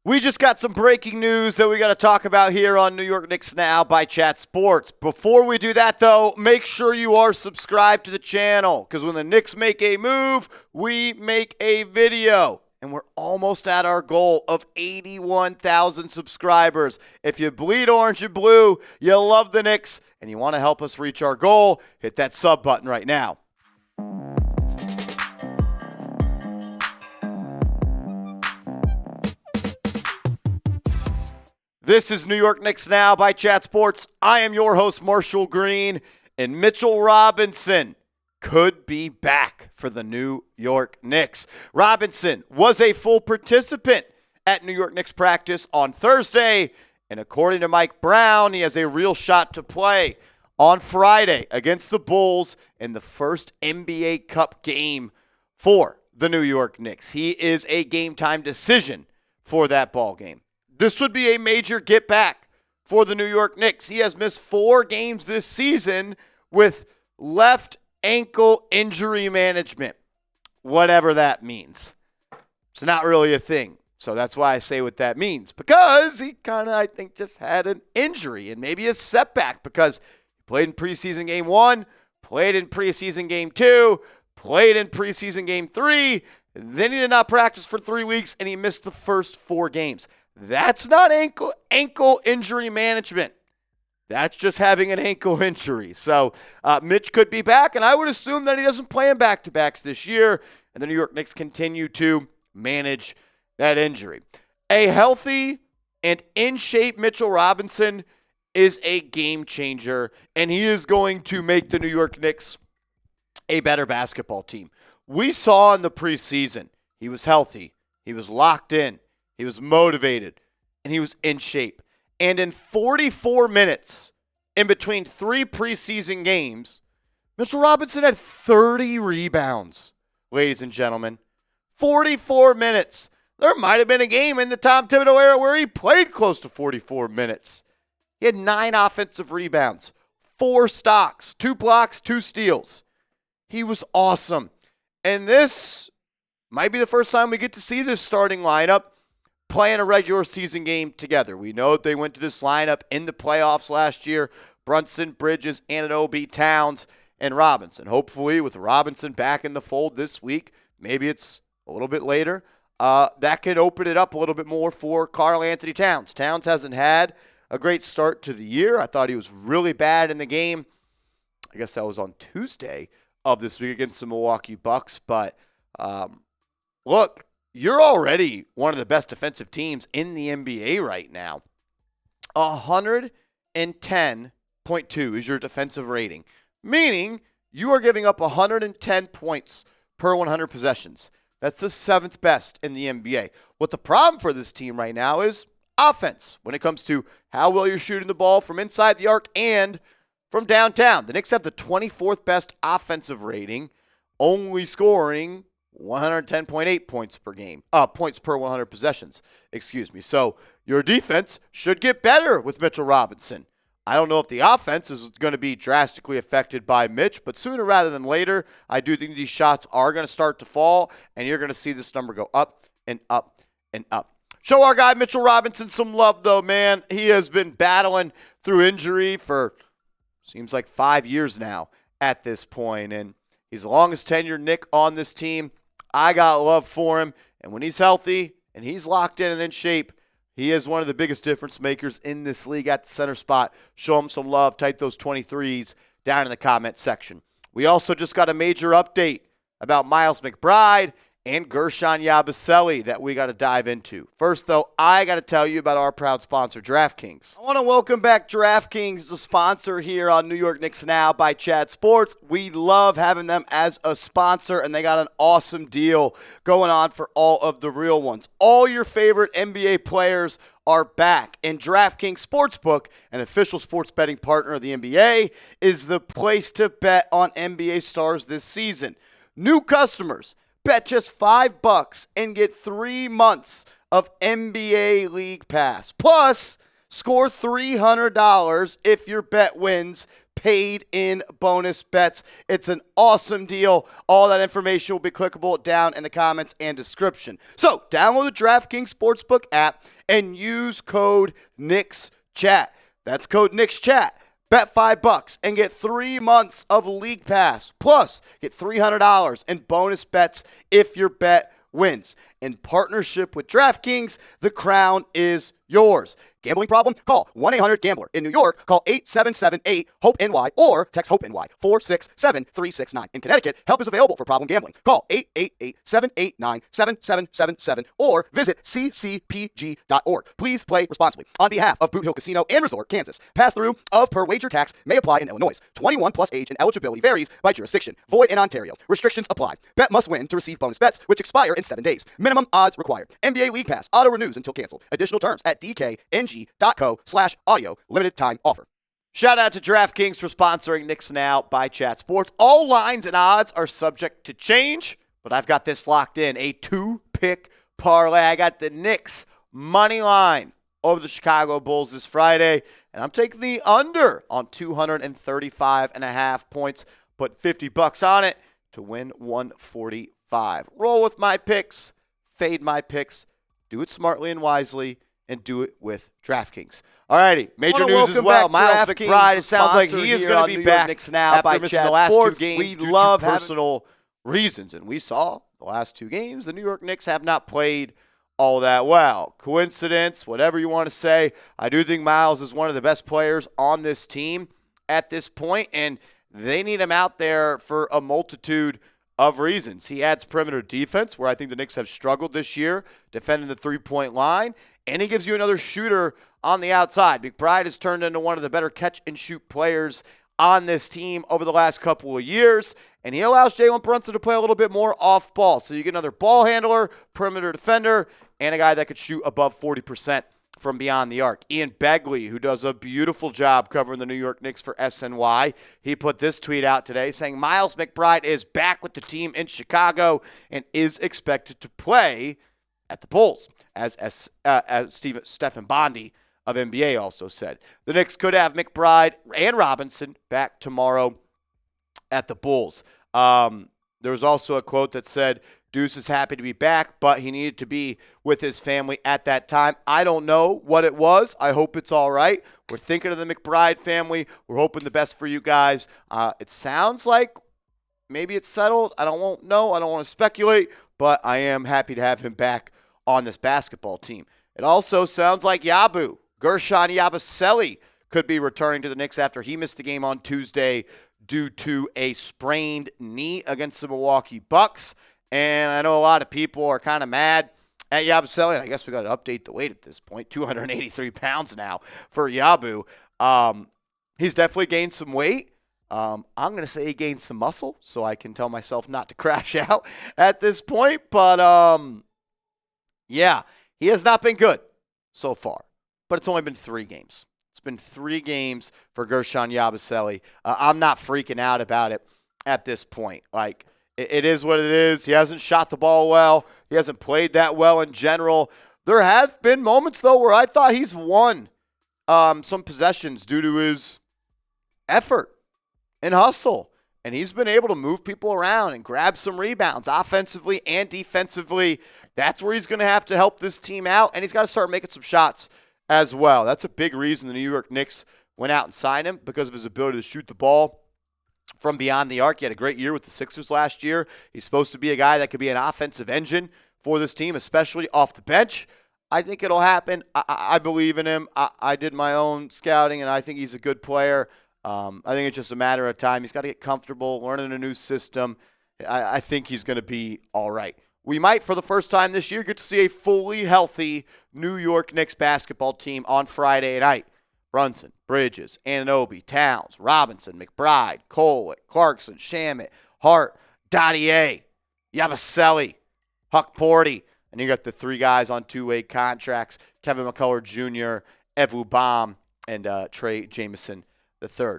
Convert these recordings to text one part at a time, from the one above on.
We just got some breaking news that we got to talk about here on New York Knicks Now by Chat Sports. Before we do that, though, make sure you are subscribed to the channel because when the Knicks make a move, we make a video. And we're almost at our goal of 81,000 subscribers. If you bleed orange and blue, you love the Knicks, and you want to help us reach our goal, hit that sub button right now. This is New York Knicks Now by Chat Sports. I am your host, Marshall Green, and Mitchell Robinson could be back for the New York Knicks. Robinson was a full participant at New York Knicks practice on Thursday, and according to Mike Brown, he has a real shot to play on Friday against the Bulls in the first NBA Cup game for the New York Knicks. He is a game-time decision for that ball game. This would be a major get back for the New York Knicks. He has missed 4 games this season with left ankle injury management, whatever that means. It's not really a thing. So that's why I say what that means, because he kind of, I think, just had an injury and maybe a setback because he played in preseason game 1, played in preseason game 2, played in preseason game 3, then he did not practice for 3 weeks and he missed the first 4 games. That's not ankle injury management. That's just having an ankle injury. So Mitch could be back, and I would assume that he doesn't play in back-to-backs this year, and the New York Knicks continue to manage that injury. A healthy and in-shape Mitchell Robinson is a game changer, and he is going to make the New York Knicks a better basketball team. We saw in the preseason he was healthy, he was locked in, he was motivated, and he was in shape. And in 44 minutes, in between 3 preseason games, Mitchell Robinson had 30 rebounds, ladies and gentlemen. 44 minutes. There might have been a game in the Tom Thibodeau era where he played close to 44 minutes. He had 9 offensive rebounds, 4 stocks, 2 blocks, 2 steals. He was awesome. And this might be the first time we get to see this starting lineup playing a regular season game together. We know that they went to this lineup in the playoffs last year. Brunson, Bridges, Anunoby, Towns, and Robinson. Hopefully with Robinson back in the fold this week, maybe it's a little bit later, that could open it up a little bit more for Karl-Anthony Towns. Towns hasn't had a great start to the year. I thought he was really bad in the game. I guess that was on Tuesday of this week against the Milwaukee Bucks. But look, you're already one of the best defensive teams in the NBA right now. 110.2 is your defensive rating, meaning you are giving up 110 points per 100 possessions. That's the 7th best in the NBA. What the problem for this team right now is offense when it comes to how well you're shooting the ball from inside the arc and from downtown. The Knicks have the 24th best offensive rating, only scoring 110.8 points per game. Points per 100 possessions, So your defense should get better with Mitchell Robinson. I don't know if the offense is going to be drastically affected by Mitch, but sooner rather than later, I do think these shots are going to start to fall, and you're going to see this number go up and up and up. Show our guy Mitchell Robinson some love, though, man. He has been battling through injury for seems like 5 years now at this point, and he's the longest tenured Knick on this team. I got love for him, and when he's healthy and he's locked in and in shape, he is one of the biggest difference makers in this league at the center spot. Show him some love. Type those 23s down in the comment section. We also just got a major update about Miles McBride and Gershon Yabusele that we got to dive into. First, though, I got to tell you about our proud sponsor, DraftKings. I want to welcome back DraftKings, the sponsor here on New York Knicks Now by Chat Sports. We love having them as a sponsor, and they got an awesome deal going on for all of the real ones. All your favorite NBA players are back, and DraftKings Sportsbook, an official sports betting partner of the NBA, is the place to bet on NBA stars this season. New customers, bet just $5 and get 3 months of NBA League Pass. Plus, score $300 if your bet wins paid in bonus bets. It's an awesome deal. All that information will be clickable down in the comments and description. So download the DraftKings Sportsbook app and use code KnicksChat. That's code KnicksChat. Bet $5 and get 3 months of League Pass. Plus, get $300 in bonus bets if your bet wins. In partnership with DraftKings, the crown is yours. Gambling problem? Call 1-800-GAMBLER. In New York, call 877-8-HOPE-NY or text HOPE-NY 467-369. In Connecticut, help is available for problem gambling. Call 888-789-7777 or visit ccpg.org. Please play responsibly. On behalf of Boot Hill Casino and Resort, Kansas, pass-through of per wager tax may apply in Illinois. 21 plus age and eligibility varies by jurisdiction. Void in Ontario. Restrictions apply. Bet must win to receive bonus bets, which expire in 7 days. Minimum odds required. NBA League Pass. Auto renews until canceled. Additional terms at dkng.co/audio. Limited time offer. Shout out to DraftKings for sponsoring Knicks Now by Chat Sports. All lines and odds are subject to change, but I've got this locked in. A 2-pick parlay. I got the Knicks money line over the Chicago Bulls this Friday, and I'm taking the under on 235.5 points. Put $50 on it to win 145. Roll with my picks, fade my picks, do it smartly and wisely, and do it with DraftKings. All righty, major news as well. Miles McBride, it sounds like he is going to be back Knicks Now after missing the last 2 games. We love personal reasons, and we saw the last 2 games. The New York Knicks have not played all that well. Coincidence, whatever you want to say. I do think Miles is one of the best players on this team at this point, and they need him out there for a multitude of reasons. He adds perimeter defense, where I think the Knicks have struggled this year, defending the three-point line, and he gives you another shooter on the outside. McBride has turned into one of the better catch-and-shoot players on this team over the last couple of years, and he allows Jalen Brunson to play a little bit more off ball. So you get another ball handler, perimeter defender, and a guy that could shoot above 40% from beyond the arc. Ian Begley, who does a beautiful job covering the New York Knicks for SNY, he put this tweet out today saying Miles McBride is back with the team in Chicago and is expected to play at the Bulls, as Stephen Bondi of NBA also said. The Knicks could have McBride and Robinson back tomorrow at the Bulls. There was also a quote that said, Deuce is happy to be back, but he needed to be with his family at that time. I don't know what it was. I hope it's all right. We're thinking of the McBride family. We're hoping the best for you guys. It sounds like maybe it's settled. I don't know. I don't want to speculate, but I am happy to have him back on this basketball team. It also sounds like Gershon Yabusele could be returning to the Knicks after he missed the game on Tuesday due to a sprained knee against the Milwaukee Bucks. And I know a lot of people are kind of mad at Yabusele. I guess we got to update the weight at this point. 283 pounds now for Yabu. He's definitely gained some weight. I'm going to say he gained some muscle, so I can tell myself not to crash out at this point. But, yeah, he has not been good so far. But it's only been 3 games. It's been 3 games for Gershon Yabusele. I'm not freaking out about it at this point. Like, it is what it is. He hasn't shot the ball well. He hasn't played that well in general. There have been moments, though, where I thought he's won some possessions due to his effort and hustle. And he's been able to move people around and grab some rebounds offensively and defensively. That's where he's going to have to help this team out, and he's got to start making some shots as well. That's a big reason the New York Knicks went out and signed him, because of his ability to shoot the ball from beyond the arc. He had a great year with the Sixers last year. He's supposed to be a guy that could be an offensive engine for this team, especially off the bench. I think it'll happen. I believe in him. I did my own scouting, and I think he's a good player. I think it's just a matter of time. He's got to get comfortable, learning a new system. I think he's going to be all right. We might, for the first time this year, get to see a fully healthy New York Knicks basketball team on Friday night. Brunson, Bridges, Anunoby, Towns, Robinson, McBride, Kolek, Clarkson, Shamet, Hart, Dottier, Yabusele, Huck Porty. And you got the 3 guys on 2-way contracts, Kevin McCullough Jr., Evu Baum, and Trey Jameson III.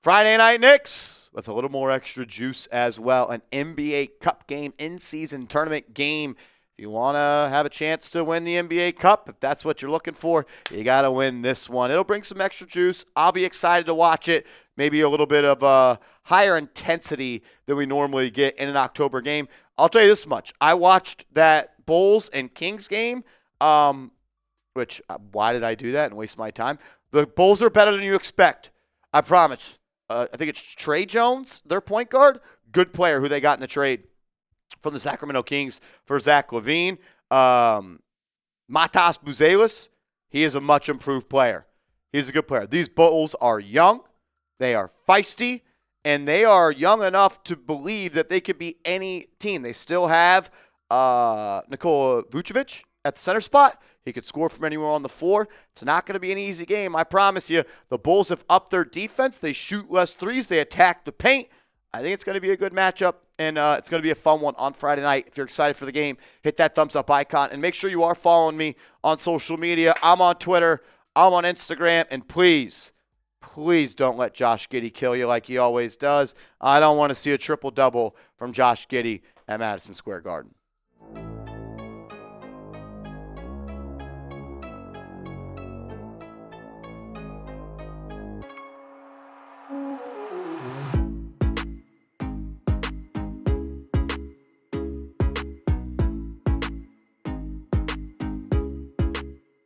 Friday night Knicks with a little more extra juice as well. An NBA Cup game, in-season tournament game. If you want to have a chance to win the NBA Cup, if that's what you're looking for, you got to win this one. It'll bring some extra juice. I'll be excited to watch it. maybe a little bit of higher intensity than we normally get in an October game. I'll tell you this much. I watched that Bulls and Kings game, which why did I do that and waste my time? The Bulls are better than you expect. I promise. I think it's Trey Jones, their point guard. Good player who they got in the trade from the Sacramento Kings for Zach LaVine. Matas Buzelis, he is a much improved player. He's a good player. These Bulls are young. They are feisty. And they are young enough to believe that they could be any team. They still have Nikola Vucevic at the center spot. He could score from anywhere on the floor. It's not going to be an easy game, I promise you. The Bulls have upped their defense. They shoot less threes. They attack the paint. I think it's going to be a good matchup, and it's going to be a fun one on Friday night. If you're excited for the game, hit that thumbs up icon, and make sure you are following me on social media. I'm on Twitter. I'm on Instagram, and please don't let Josh Giddey kill you like he always does. I don't want to see a triple-double from Josh Giddey at Madison Square Garden.